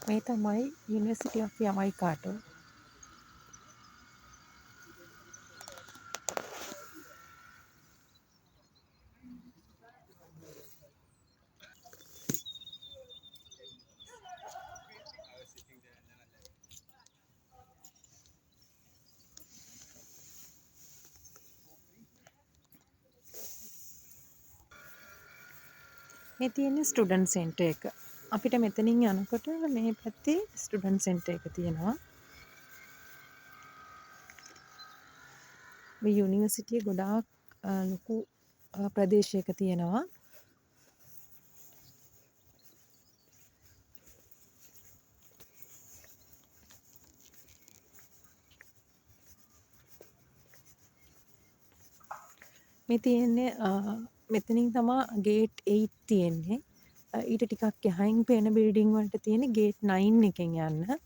මේ තමයි University of Jamaica. මේ තියෙන්නේ ස්ටුඩන්ට් සෙන්ටර් එක. අපිට මෙතනින් යනකොට මේ පැත්තේ ස්ටුඩන්ට් සෙන්ටර් එක තියෙනවා. මේ යුනිවර්සිටිය ගොඩාක් ලොකු ප්‍රදේශයක තියෙනවා. මේ තියෙන්නේ මෙතනින් තමා ගේට් 8 තියෙන්නේ. ඊට ටිකක් එහයින් පේන බිල්ඩින් වලට තියෙන්නේ ගේට් 9 එකෙන් යන්න.